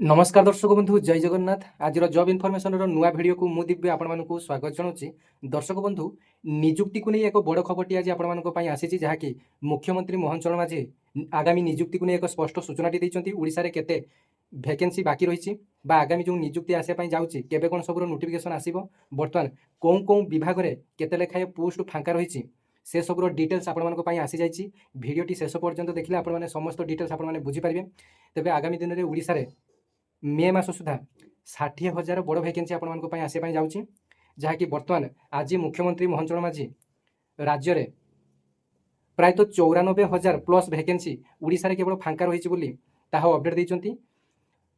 नमस्कार दर्शक बंधु जय जगन्नाथ। आज जॉब इनफॉरमेशन नुआ भिडियो को मु दिव्य आपण को स्वागत जनाऊँगी। दर्शक बंधु निजुक्ति को नहीं एक बड़ खबरटी आज आपण आसी जहाँकि मुख्यमंत्री मोहन चरण माझी आगामी निजुक्ति को नहीं एक स्पष्ट सूचनाटी देते ओडिशा रे केते भैकेंसी बाकी रही आगामी जो निजुक्ति आसापी जाऊँगी केबे कौन सबूर नोटिफिकेशन आसो बर्तमान कौन कौन विभाग में केते लेखाएं पोस्ट फांका रही से सबूर डिटेल्स आपण आसी जाइए। भिडियोटी शेष पर्यंत देखिले आपण समस्त डिटेल्स आपण बुझीपारे। तेज आगामी दिन में ओडिशा रे मे मास सुधा 60,000 बड़ भैकेंसी आपण आसापी जाऊँगी जहाँकि बर्तमान आज मुख्यमंत्री मोहन चरण माझी राज्य में प्रायतः 94,000 प्लस भैकेंसी ओडिशा रे केवल फांका रही अपडेट देते।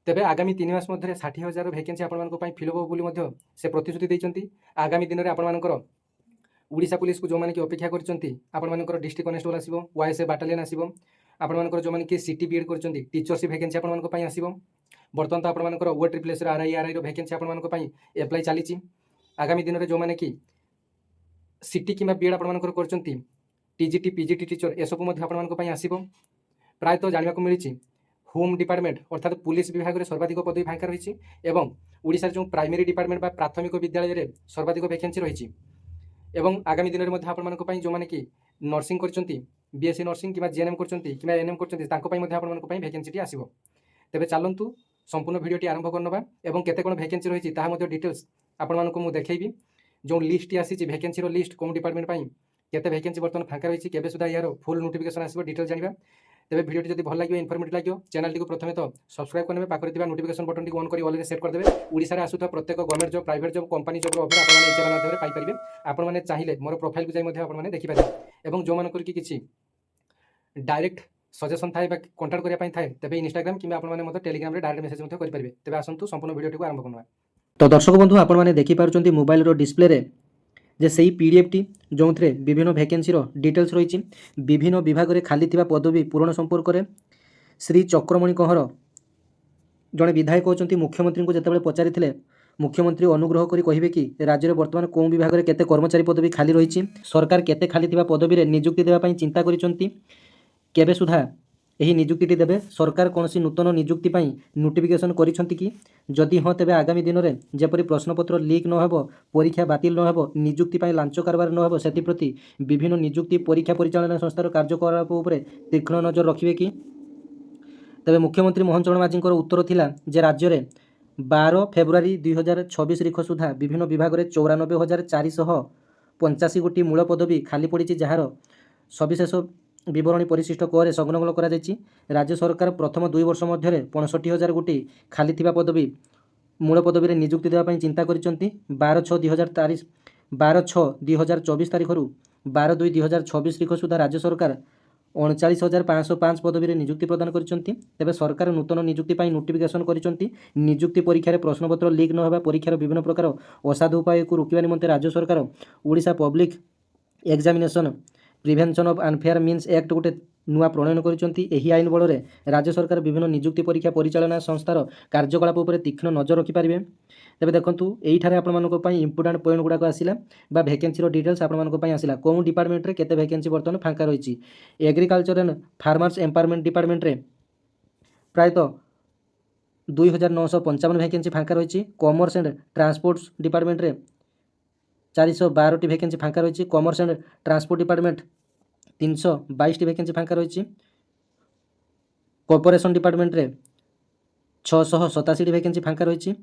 तेबे आगामी 3 मास मध्य 60,000 भैकेंसी आपण फिल हो से प्रतिश्रुति देते। आगामी दिन में आपण ओडिशा पुलिस को जो मैंने अपेक्षा कर डिस्ट्रिक्ट कनेस्टेबल आसो वाईएसएफ बाटालियन आसो आपण जो मैंने सीटी बीएड कर टीचरशिप भैकेंसी आपण आसो। बर्तमान तो आपर ओ ट्रिपल आरआई भैकेंसी आपण एप्लाई चली। आगामी दिन में जो मैंने कि सीटी कि बीएड आपर टीजीटी पीजीटी टीचर ए सब आसो। प्रायतः जानवा मिली होम डिपार्टमेंट अर्थात पुलिस विभाग में सर्वाधिक पदवी फांका रही ओडिशा जो प्राइमरी डिपार्टमेंट बा प्राथमिक विद्यालय में सर्वाधिक भैकेंसी रही। आगामी दिन में आपण जो मैंने कि नर्सिंग कर बीएससी नर्सिंग कि जीएनएम कर एनएम कर भैकेंसी आसो। तेज चलतु संपूर्ण भिडियोटी आरंभ करनबा एवं केते कोन भैकेंसी रही डिटेल्स आपण को देखी। जो लिस्ट आसी भैकेंसी लिस्ट कौन डिपार्टमेंट केते भैकेंसी बर्तमान फांका रही केबे सुधा यार फुल नोटिफिकेशन आसो डिटेल्स जानिबा। तेज भिडियोटी जब भल लगे इनफॉर्मेटिव लगे चैनल को प्रथम तो सब्सक्राइब करने पाखे नोटिफिकेशन बटन को ऑन कर ऑल सेट करदे। ओडिशा रे आसुता प्रत्येक government job private job company job update आपण चैनल माध्यम पाई परिबे। आपण माने चाहिए मोर प्रोफाइल को जाई आपण देखि पारे एवं जो मानकर कि किछि डायरेक्ट सजेशन थाए कंटाक्ट करने थाए तेज इंस्टाग्राम कि टेलीग्राम डायरेक्ट मेसेज करेंगे। तेज आसतु संपूर्ण भिडियो को आरंभ करना। तो दर्शक बंधु आपने देखिपुंट मोबाइल डिस्प्ले रे जे सही पीडीएफ टी जो थे विभिन्न भैकेंसी डिटेल्स रही विभिन्न विभाग में खाली पदवी पूरण संपर्क में श्री चक्रमणि कंहर जड़े विधायक होती मुख्यमंत्री को जितेबाला पचारि मुख्यमंत्री अनुग्रह करी कहिबे कि राज्य में बर्तमान कौन विभाग में केते कर्मचारी पदवी खाली रही सरकार केते खाली पदवी रे नियुक्ति देवाई चिंता करिसंती केबे सुधा यही नियुक्ति देवे सरकार कौन सी नूतन नियुक्ति नोटिफिकेशन करिसंती कि जदि हाँ तेज आगामी दिन में जपरी प्रश्नपत्र लीक नहब परीक्षा बातिल नहब नियुक्ति लांच कारबार नहब से विभिन्न नियुक्ति परीक्षा परिचालन संस्थार कार्यकलाप उपर तीक्ष्ण नजर रखिए कि तेज मुख्यमंत्री मोहन चरण माझी उत्तर थिला जे राज्य में 12 फेब्रुआरी 2026 तारीख सुधा विभिन्न विभाग में 94,485 गोटी मूल पदवी खाली पड़ी जार सविशेष विवरणी परिशिष्ट क संलग्न कर राज्य सरकार प्रथम 2 वर्ष मध्य 65,000 गोटी खाली पदवी मूल पदवी में नियुक्ति देवाई चिंता कर 12/6/2024 तारीख 12/2/2026 तारीख सुधा राज्य सरकार 39,505 पदवी में नियुक्ति प्रदान कर सरकार नूतन नियुक्ति नोटिफिकेशन कर नियुक्ति परीक्षा प्रश्नपत्र लीक न परीक्षार विभिन्न प्रकार असाधु उपाय को रोकवा निमंते राज्य सरकार Odisha public examination prevention of unfair means act गोटे नुआ प्रणयन करी आईन बल में राज्य सरकार विभिन्न नियुक्ति परीक्षा परिचालना संस्थार कार्यकलाप उपर तीक्ष्ण नजर रखिपारे। तेज देखूँ यही आपंपाई इंपोर्टाट पॉइंट गुड़ाक आसला भैकेंसी डिटेल्स आपंपाई आसला कौन डिपार्टमेंट रे केते भैकेंसी बर्तमान फांका रही agriculture and farmers empowerment department रे प्रायतः 2,955 भैकेंसी फांका रही कॉमर्स एंड ट्रांसपोर्ट्स डिपार्टमेंट रे 412 भैकेंसी फांका रही commerce and transport department 322 vacancy फांका रही कॉर्पोरेशन डिपार्टमेंट रे 687 भैकेंसी फांका रही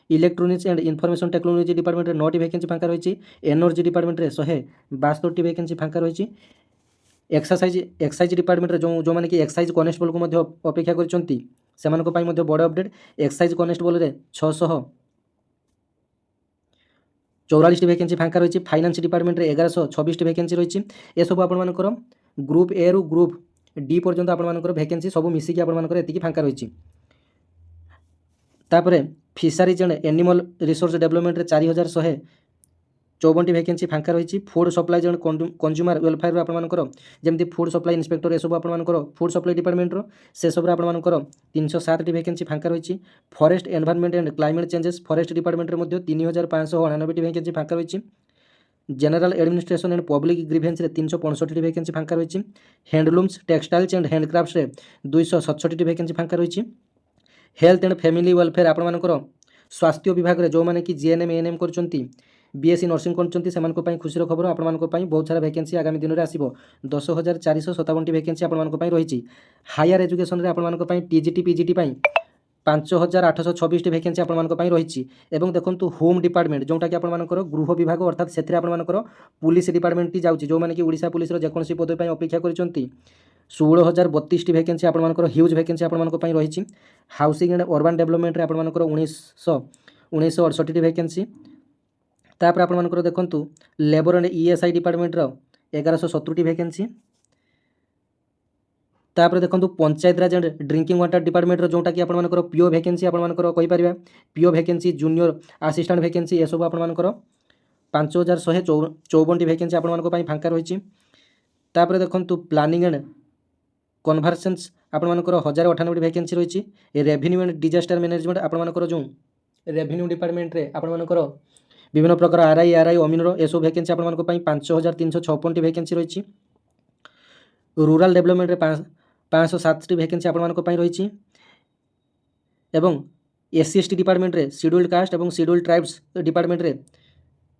electronics and information technology department रे 9 भैकेंसी फांका रही एनर्जी डिपार्टमेंट रे 162 भैकेंसी फांका रही एक्साइज डिपार्टमेंट रे जो मैंने कि एक्साइज कनेस्टेबल को अपेक्षा कर बड़ अपडेट एक्साइज कनेस्टेबल रे 644 भैकेंसी फांका रही फाइनेंस डिपार्टमेंट रे 1126 भैकेंसी रही ये सब आपर ग्रुप ए रु ग्रुप डी पर्यंत आपर भैकेंसी सब मिसिकी आपर फांका रही fisheries and animal resource development रे 4,154 भैकेंसी फांका रही food supply and consumer welfare आपर जमी फूड सप्लाई इंस्पेक्टर ये सब आपर फूड सप्लाई डिपार्टमेंट से सब आपर 307 भैकेंसी फांका रही forest environment and climate changes forest department रे 3,599 भैकेंसी फांका रही general administration and public grievance रे 365 भैकेंसी फांका रही हैंडलूम्स टेक्सटाइल्स एंड हैंडक्राफ्ट्स रे 267 भैकेंसी फांका रही हेल्थ एंड फैमिली वेलफेयर आपणमानकर स्वास्थ्य विभाग में जो मैंने कि जीएनएम एएनएम करछंती बीएससी नर्सिंग करछंती सेमानक पई खुशीर खबर आपणमानक पई बहुत सारा वैकेंसी आगामी दिन में आसीबो 10,457 वैकेंसी आपणमानक पई रहिछि। हायर एजुकेशन रे आपणमानक पई टीजीटी पीजीटी पई 5,826 वैकेंसी आपणमानक पई रहिछि। एवं देखंतु होम डिपार्टमेंट जोटा कि आपणमानकर गृह विभाग अर्थात सेथिरे आपणमानकर पुलिस डिपार्टमेंट टी जाउछि जो माने कि ओडिशा पुलिस रो जेकोनसी पद पई अपेक्षा करछंती 16,032 वैकेंसी आपणमानकर ह्यूज वैकेंसी आपणमानक पई रहिछि। हाउसिंग एंड अर्बन डेवलपमेंट रे आपणमानकर 1968 वैकेंसी। तापर आपणमानकर देखंतु लेबर एंड ईएसआई डिपार्टमेंट रो 1170 वैकेंसी। तापर देखंतु Panchayat Raj and drinking water department रो जोटा कि आपणमानकर पीओ वैकेंसी आपणमानकर कहि परिबा PO vacancy junior assistant vacancy ए सब आपणमानकर 5,154 वैकेंसी आपणमानक पई फांका रहिछि। तापर देखंतु प्लानिंग एंड कन्वर्सेंस आपणमानकर 1,098 वैकेंसी रहिछि। रेवेन्यू एंड डिजास्टर मैनेजमेंट आपणमानकर जो रेवेन्यू डिपार्टमेंट रे आपणमानकर विभिन्न प्रकार आरआई अमीनर ए सब वैकेंसी आपणमानक पई 5,356 वैकेंसी रहिछि। रूरल डेवलपमेंट रे 507 वैकेंसी आपणमानक पई रहिछि। एवं एससी एसटी डिपार्टमेंट रे शेड्यूल्ड कास्ट एवं शेड्यूल्ड ट्राइब्स डिपार्टमेंट रे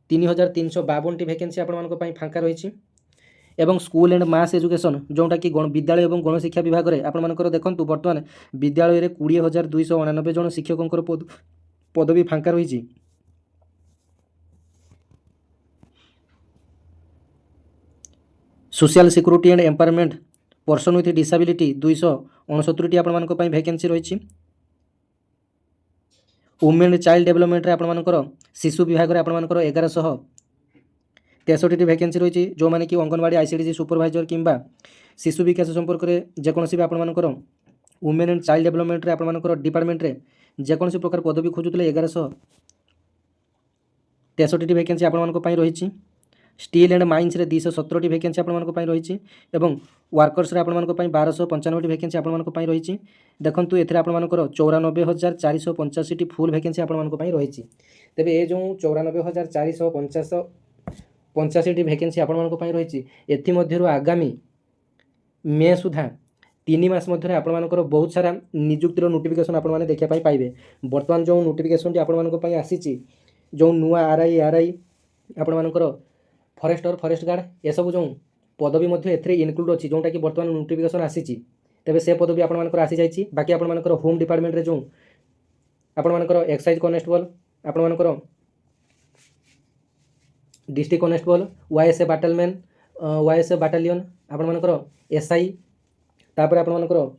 3,352 वैकेंसी आपणमानक पई फांका रहिछि। एवं स्कूल एंड मास एजुकेशन जोटा कि विद्यालय और गणशिक्षा विभाग में आपणमानकर देखंतु वर्तमान विद्यालय में 20,299 जन शिक्षकों पदवी फांका रही। Social security and empowerment person with disability 269 आपणमानक पई वैकेंसी रही। वुमेन एंड चाइल्ड डेवलपमेंट आपणमानकर शिशु विभाग में आपणमानकर 1,163 वैकेंसी रही जो मैंने कि अंगनवाड़ी आईसीडीसी सुपरवाइजर किंबा शिशु विकास संपर्क में जेकोसी भी आपणमानकर वुमेन एंड चाइल्ड डेवलपमेंट आपणमानकर डिपार्टमेंट रे जेकोसी प्रकार पदवी खोजुले 1,163 वैकेंसी आपणमानक पई रही। स्टील एंड माइन्स रे 217 वैकेंसी आपणमानक पई रही। एवं वर्कर्स रे आपणमानक पई 1,295 वैकेंसी आपणमानक पई रही। देखंतु एथिरे आपणमानकर 94,485 फुल वैकेंसी आपणमानक पई रही। तेबे ए जो 94,485 वैकेंसी आपणमानक पई रही एथि मध्यरु आगामी मे सुधा 3 मास मध्य आपणमानकर बहुत सारा नियुक्तिर नोटिफिकेशन आपण माने देखा पाइबे। वर्तमान जो नोटिफिकेशन आपणमानक पई आसीची जो नुआ आरआई आपणमानकर फॉरेस्टर फॉरेस्ट गार्ड ए सब जो पदवी मध्य एथरे इनक्लूड अछि जोटा कि वर्तमान नोटिफिकेशन आसीची तेबे से पदवी आपणमानकर आसी जाईची। बाकी आपणमानकर होम डिपार्टमेंट रे जो आपणमानकर एक्साइज कॉन्स्टेबल आपणमानकर डिस्ट्रिक्ट कॉन्स्टेबल वाईएसए बाटालियन आपणमानकर एसआई तापर आपणमानकर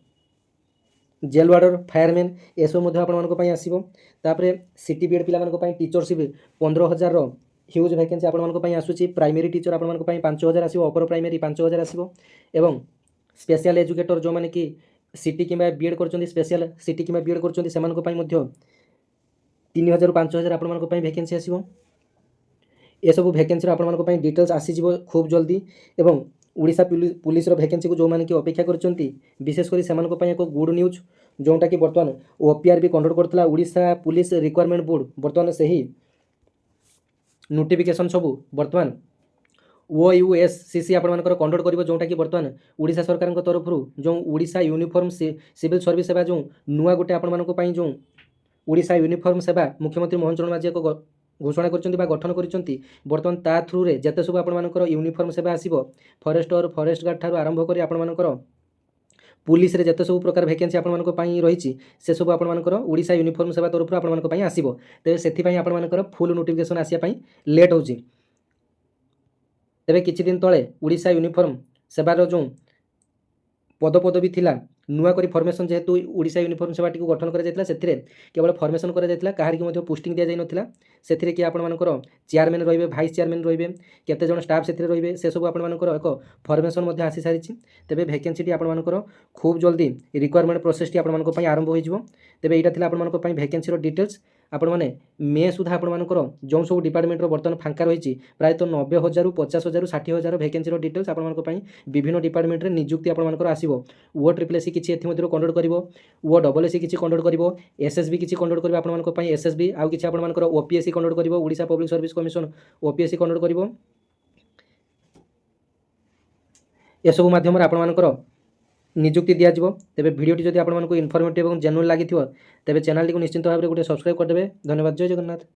जेल वार्डर फायरमैन ए सब मध्य आपणमानक पई आसीबो। तापर सिटी बीएड पिला मानक पई टीचरशिप 15,000 रो ह्यूज वैकेंसी आपणमानक पई आसुची। प्राइमरी टीचर आपणमानक पई 5,000 आसीबो। Upper primary 5,000 आसीबो। एवं स्पेशल एजुकेटर जो माने कि सिटी किंबा बीएड करचोंदी स्पेशल सिटी किंबा बीएड करचोंदी सेमानक पई मध्य 3,000 ରୁ 5,000 आपणमानक पई वैकेंसी आसीबो। ए सब वैकेंसी आपणमानक पई डिटेल्स आसी जिवो खूब जल्दी। एवं ओडिशा पुलिस रो वैकेंसी को जो माने कि अपेक्षा करचोंती विशेष करी सेमानक पई एक गुड न्यूज जोटा कि वर्तमान ओपीआरबी कंडक्ट करथला ओडिशा पुलिस रिक्वायरमेंट बोर्ड वर्तमान सही नोटिफिकेशन सब वर्तमान ओयूएससीसी आपणमानकर कंडक्ट करिवो जोटा कि वर्तमान ओडिशा सरकार तरफ जो ओडिशा यूनिफॉर्म सिविल सर्विस सेवा जो नुआ गोटे आपणमानक पई जो ओडिशा यूनिफॉर्म सेवा मुख्यमंत्री मोहन चरण माझी एक घोषणा करछन्ती बा गठन करछन्ती। वर्तमान ता थ्रू रे जते सब आपणमानकर यूनिफॉर्म सेवा आसीबो फॉरेस्टर फॉरेस्ट गार्ड ठारू आरंभ करी आपणमानकर पुलिस रे जते सब प्रकार वैकेंसी आपणमानक पई रहिछि से सब आपणमानकर ओडिशा यूनिफॉर्म सेवा तरफ आपणमानक पई आसीबो। तेबे सेथि पई आपणमानकर फुल नोटिफिकेशन आसिया पई लेट होछि। तेबे किछि दिन तळे ओडिशा यूनिफॉर्म सेवार जो पदपदवी थिला नुआ करी फॉर्मेशन जेहेतु ओडिशा यूनिफॉर्म सेवा टी गठन करा जायतिला सेथिरे केवल फॉर्मेशन करा जायतिला काहार कि मध्ये पोस्टिंग दिया जाय नथिला। सेथिरे कि आपणमानकर चेयरमैन रहिबे भाइस चेयरमैन रहिबे केते जण स्टाफ सेथिरे रहिबे से सब आपणमानकर एक फॉर्मेशन मध्ये आसी सारिछि। तेबे वैकेंसी टी आपणमानकर खूब जल्दी रिक्वायरमेंट प्रोसेस टी आपणमानक पई आरंभ होई जिवो। तेबे एटा थिला आपणमानक पई वैकेंसी रो डिटेल्स आपण माने मे सुधा आपणमानकर जो सब डिपार्टमेंट रो वर्तमान फांका रहिछि प्राय तो 90,000 ରୁ 50,000 60,000 वैकेंसी रो डिटेल्स आपणमानक पई विभिन्न डिपार्टमेंट रे नियुक्ति आपणमानकर आसीबो। वो ट्रिपल एससी किछि एथि मध्ये कंडक्ट करिवो वो डबल एससी किछि कंडक्ट करिवो एसएसबी किछि कंडक्ट करिवो आपणमानक पई एसएसबी आउ किछि आपणमानकर ओपीएससी कंडक्ट करिवो Odisha public service commission OPSC conduct करिवो। ए सब माध्यम रे आपणमानकर ନିଯୁକ୍ତି ଦିଆଯିବ। ତେବେ ଭିଡ଼ିଓଟି ଯଦି ଆପଣମାନଙ୍କୁ ଇନଫର୍ମେଟିଭ୍ ଏବଂ ଜେନ୍ୟୁନ୍ ଲାଗିଥିବ ତେବେ ଚ୍ୟାନେଲଟିକୁ ନିଶ୍ଚିନ୍ତ ଭାବରେ ଗୋଟେ ସବସ୍କ୍ରାଇବ୍ କରିଦେବେ। ଧନ୍ୟବାଦ। ଜୟ ଜଗନ୍ନାଥ।